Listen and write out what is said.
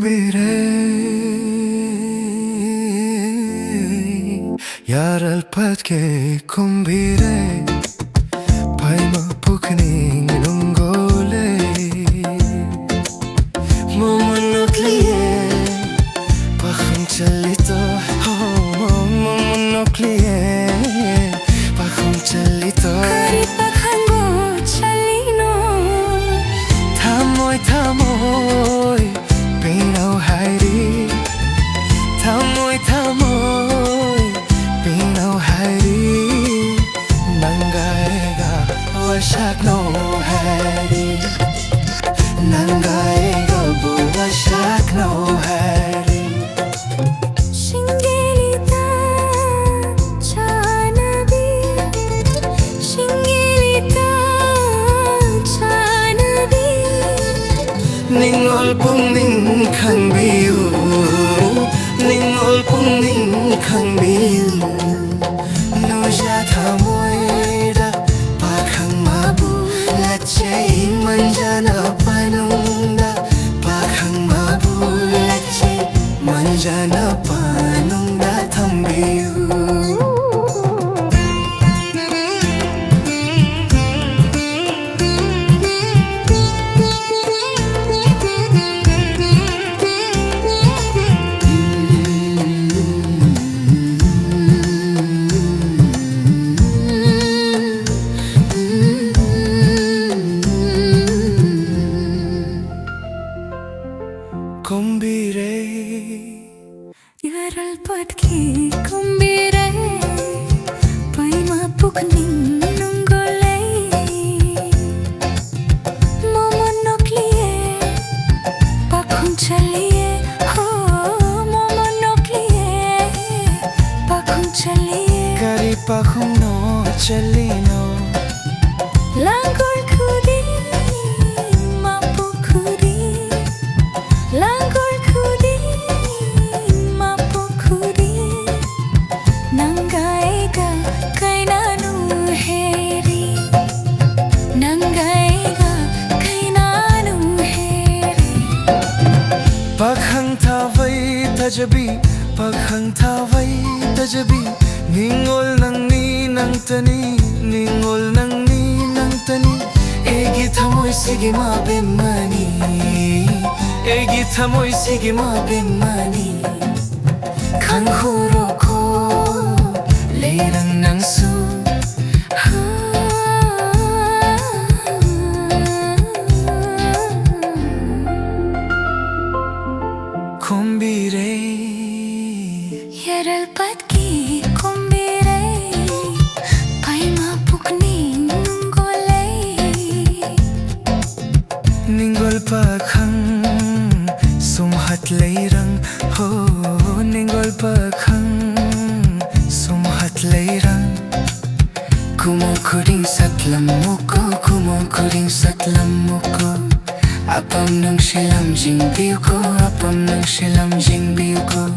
Kombirei Yaralpatke Kombirei Paima pukning nungole Momonokliye Pakhang chalito Momonokliye Pakhang chalito Kari pakhango chalino Thamoy thamoy Pinau hairi Thamoy thamoy Pinau hairi Nangaega washak no hairi Nangaega washak no hairi Shingelita chanabi Shingelita chanabi Ningol pung ning khang biu Ningol pung ning khang biu Nuja thamoy da pakhang mabu Lachei manjana panungda Pakhang mabu lachei manjana panungda thambiu Kombirei Yaralpatke Kombirei Paima pukning nungole Momonokliye Pakhang chaliye Momonokliye Pakhang chaliye Kari pakhang no chalino Langkol khudi mapu khudi Langkol khudi mapu khudi Nangaega kainanu heri Nangaega kainanu heri Pakhang thawai tajabi Pakhang thawai tajabi Ningol nang ni nang tani Ningol nang ni nang tani Egi thamoy sige ma bemani Egi thamoy sige ma bemani Khang huro ko Leirang nang su Kombirei Yaralpatke Kombirei Paima pukning nungole Ningol pakhang sumhat leirang Ho Ningol pakhang sumhat leirang Kumo kuring satlam muko Kumo kuring satlam muko Apam nang shilam jing biuko Apam nang shilam jing biuko